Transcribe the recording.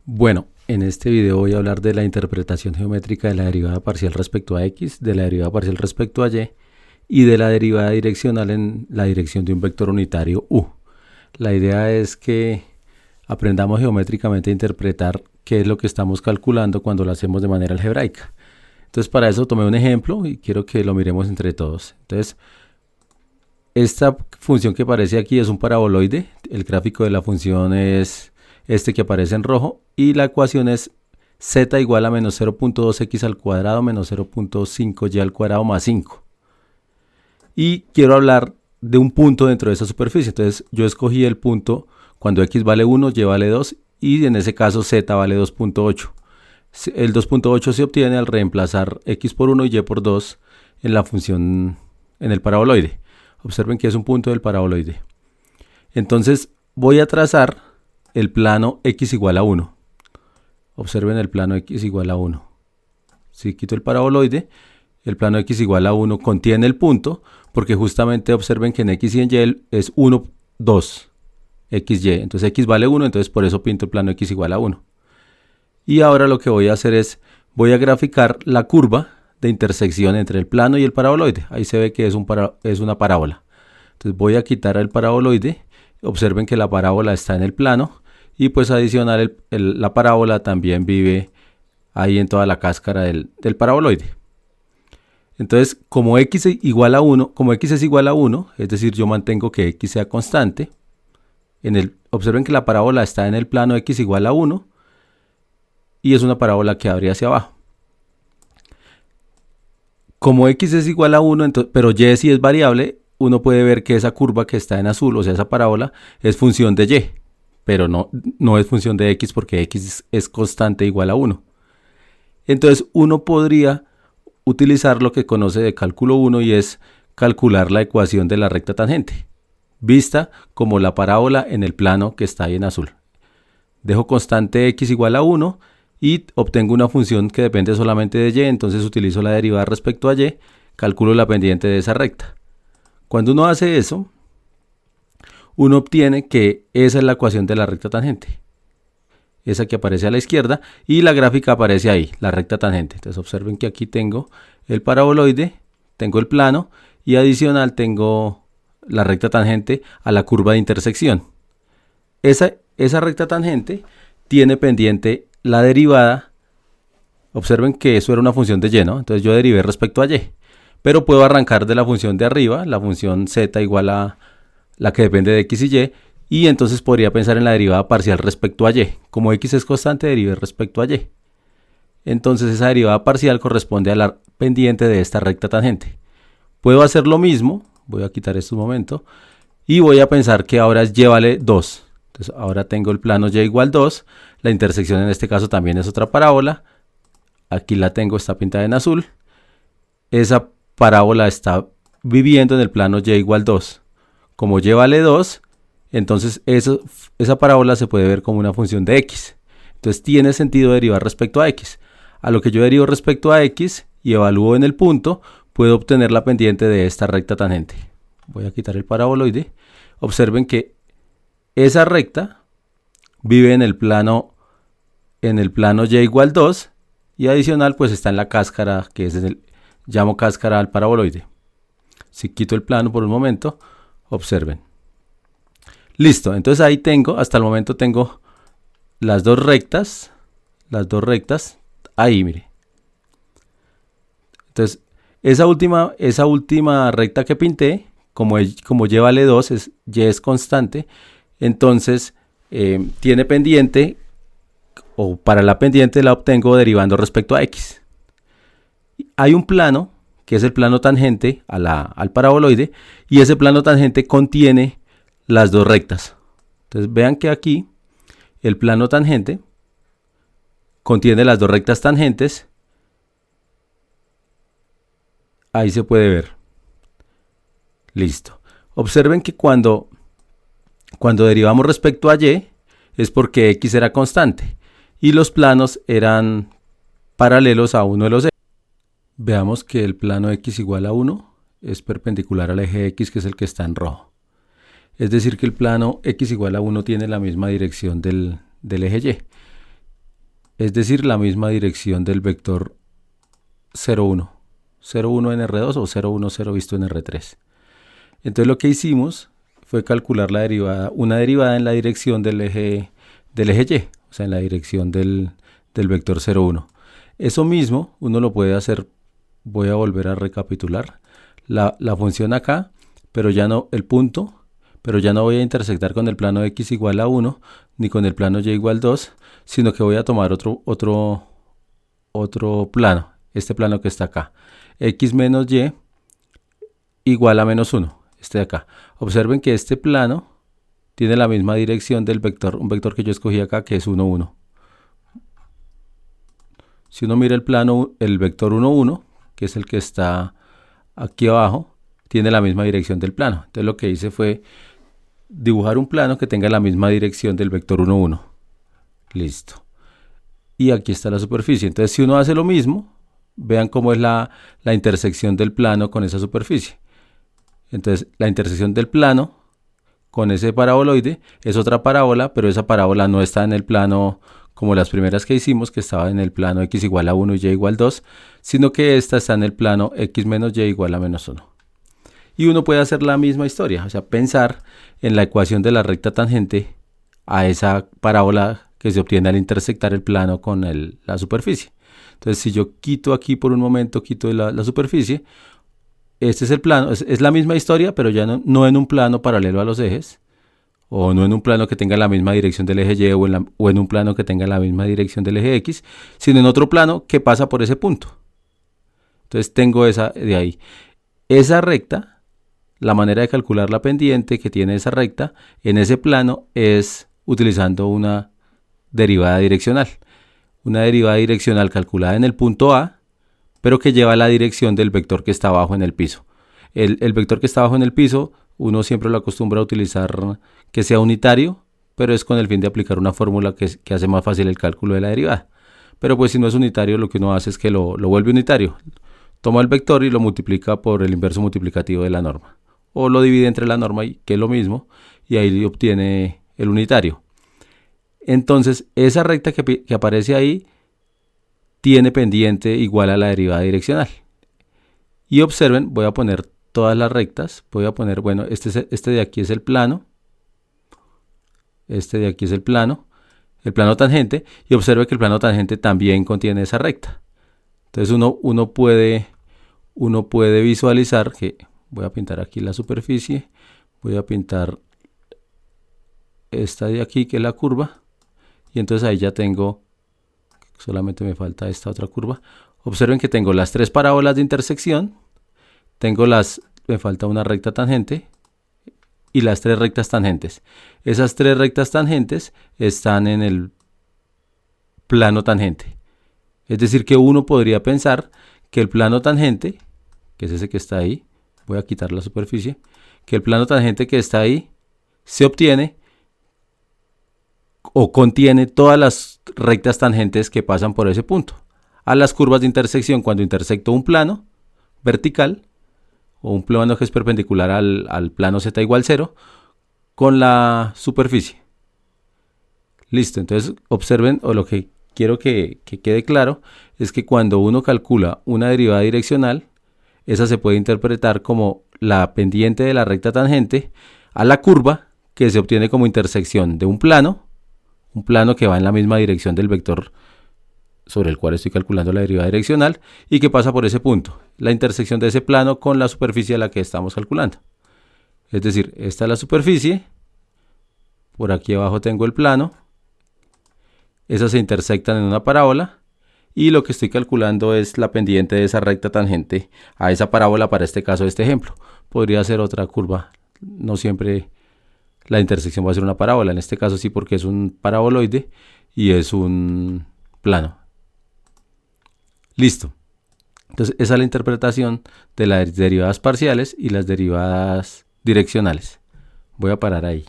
Bueno, en este video voy a hablar de la interpretación geométrica de la derivada parcial respecto a x, de la derivada parcial respecto a y de la derivada direccional en la dirección de un vector unitario u. La idea es que aprendamos geométricamente a interpretar qué es lo que estamos calculando cuando lo hacemos de manera algebraica. Entonces, para eso tomé un ejemplo y quiero que lo miremos entre todos. Entonces, esta función que aparece aquí es un paraboloide. El gráfico de la función es este que aparece en rojo y la ecuación es z igual a menos 0.2x al cuadrado menos 0.5y al cuadrado más 5. Y quiero hablar de un punto dentro de esa superficie. Entonces yo escogí el punto cuando x vale 1, y vale 2 y en ese caso z vale 2.8. El 2.8 se obtiene al reemplazar x por 1 y y por 2 en la función en el paraboloide. Observen que es un punto del paraboloide. Entonces voy a trazar el plano x igual a 1. Observen el plano x igual a 1. Si quito el paraboloide, el plano x igual a 1 contiene el punto, porque justamente observen que en x y en y es 1, 2, xy. Entonces x vale 1, entonces por eso pinto el plano x igual a 1. Y ahora lo que voy a hacer es, voy a graficar la curva de intersección entre el plano y el paraboloide. Ahí se ve que es una parábola. Entonces voy a quitar el paraboloide. Observen que la parábola está en el plano y pues adicional la parábola también vive ahí en toda la cáscara del paraboloide. Entonces como x es igual a 1, es decir, yo mantengo que x sea constante. Observen que la parábola está en el plano x igual a 1 y es una parábola que abre hacia abajo. Como x es igual a 1, pero y sí es variable, uno puede ver que esa curva que está en azul, o sea, esa parábola, es función de y, pero no es función de x porque x es constante igual a 1. Entonces, uno podría utilizar lo que conoce de cálculo 1 y es calcular la ecuación de la recta tangente, vista como la parábola en el plano que está ahí en azul. Dejo constante x igual a 1 y obtengo una función que depende solamente de y, entonces utilizo la derivada respecto a y, calculo la pendiente de esa recta. Cuando uno hace eso, uno obtiene que esa es la ecuación de la recta tangente. Esa que aparece a la izquierda y la gráfica aparece ahí, la recta tangente. Entonces observen que aquí tengo el paraboloide, tengo el plano y adicional tengo la recta tangente a la curva de intersección. Esa recta tangente tiene pendiente la derivada. Observen que eso era una función de y, ¿no? Entonces yo derivé respecto a y. Pero puedo arrancar de la función de arriba, la función z igual a la que depende de x y entonces podría pensar en la derivada parcial respecto a y. Como x es constante, derivé respecto a y. Entonces esa derivada parcial corresponde a la pendiente de esta recta tangente. Puedo hacer lo mismo, voy a quitar esto un momento, y voy a pensar que ahora es y vale 2. Entonces ahora tengo el plano y igual 2, la intersección en este caso también es otra parábola. Aquí la tengo, está pintada en azul. Esa parábola está viviendo en el plano y igual 2. Como y vale 2, entonces esa parábola se puede ver como una función de x. Entonces tiene sentido derivar respecto a x. A lo que yo derivo respecto a x y evalúo en el punto, puedo obtener la pendiente de esta recta tangente. Voy a quitar el paraboloide. Observen que esa recta vive en el plano y igual 2 y adicional pues está en la cáscara que llamo cáscara al paraboloide. Si quito el plano por un momento, observen. Listo, entonces ahí hasta el momento tengo las dos rectas, ahí mire. Entonces esa última recta que pinté, como y vale 2, y es constante, entonces tiene pendiente, o para la pendiente la obtengo derivando respecto a x. Hay un plano, que es el plano tangente al paraboloide, y ese plano tangente contiene las dos rectas. Entonces vean que aquí el plano tangente contiene las dos rectas tangentes. Ahí se puede ver. Listo. Observen que cuando derivamos respecto a y, es porque x era constante y los planos eran paralelos a uno de los ejes. Veamos que el plano x igual a 1 es perpendicular al eje x, que es el que está en rojo. Es decir que el plano x igual a 1 tiene la misma dirección del eje y. es decir, la misma dirección del vector 0,1. 0,1 en R2 o 0,1,0 visto en R3. Entonces lo que hicimos fue calcular la derivada, una derivada en la dirección del eje Y, o sea, en la dirección del vector 0,1. Eso mismo uno lo puede hacer, voy a volver a recapitular, la función acá, pero ya no el punto, pero ya no voy a intersectar con el plano x igual a 1, ni con el plano y igual 2, sino que voy a tomar otro plano, este plano que está acá, x menos y igual a menos 1, este de acá. Observen que este plano tiene la misma dirección del vector, un vector que yo escogí acá, que es 1, 1. Si uno mira el plano, el vector 1, 1, que es el que está aquí abajo, tiene la misma dirección del plano. Entonces lo que hice fue dibujar un plano que tenga la misma dirección del vector 1, 1. Listo. Y aquí está la superficie. Entonces si uno hace lo mismo, vean cómo es la intersección del plano con esa superficie. Entonces la intersección del plano con ese paraboloide es otra parábola, pero esa parábola no está en el plano como las primeras que hicimos, que estaba en el plano x igual a 1 y y igual a 2, sino que esta está en el plano x menos y igual a menos 1. Y uno puede hacer la misma historia, o sea, pensar en la ecuación de la recta tangente a esa parábola que se obtiene al intersectar el plano con la superficie. Entonces, si yo quito aquí por un momento, quito la superficie, este es el plano, es la misma historia, pero ya no en un plano paralelo a los ejes, o no en un plano que tenga la misma dirección del eje Y, o en un plano que tenga la misma dirección del eje X, sino en otro plano que pasa por ese punto. Entonces tengo esa de ahí. Esa recta, la manera de calcular la pendiente que tiene esa recta en ese plano es utilizando una derivada direccional. Una derivada direccional calculada en el punto A, pero que lleva la dirección del vector que está abajo en el piso. El vector que está abajo en el piso, uno siempre lo acostumbra a utilizar que sea unitario, pero es con el fin de aplicar una fórmula que hace más fácil el cálculo de la derivada. Pero pues si no es unitario, lo que uno hace es que lo vuelve unitario. Toma el vector y lo multiplica por el inverso multiplicativo de la norma. O lo divide entre la norma, que es lo mismo, y ahí obtiene el unitario. Entonces, esa recta que aparece ahí tiene pendiente igual a la derivada direccional. Y observen, voy a poner todas las rectas. Voy a poner, bueno, este de aquí es el plano. Este de aquí es el plano tangente. Y observe que el plano tangente también contiene esa recta. Entonces uno puede visualizar que voy a pintar aquí la superficie. Voy a pintar esta de aquí, que es la curva. Y entonces ahí ya tengo, solamente me falta esta otra curva. Observen que tengo las tres parábolas de intersección. Me falta una recta tangente y las tres rectas tangentes. Esas tres rectas tangentes están en el plano tangente. Es decir, que uno podría pensar que el plano tangente, que es ese que está ahí, voy a quitar la superficie, que el plano tangente que está ahí se obtiene o contiene todas las rectas tangentes que pasan por ese punto. A las curvas de intersección, cuando intersecto un plano vertical, o un plano que es perpendicular al plano z igual 0, con la superficie. Listo, entonces observen, o lo que quiero que quede claro, es que cuando uno calcula una derivada direccional, esa se puede interpretar como la pendiente de la recta tangente a la curva que se obtiene como intersección de un plano que va en la misma dirección del vector sobre el cual estoy calculando la derivada direccional y que pasa por ese punto, la intersección de ese plano con la superficie a la que estamos calculando. Es decir, esta es la superficie, por aquí abajo tengo el plano, esas se intersectan en una parábola y lo que estoy calculando es la pendiente de esa recta tangente a esa parábola para este caso de este ejemplo. Podría ser otra curva, no siempre la intersección va a ser una parábola, en este caso sí, porque es un paraboloide y es un plano. Listo. Entonces esa es la interpretación de las derivadas parciales y las derivadas direccionales. Voy a parar ahí.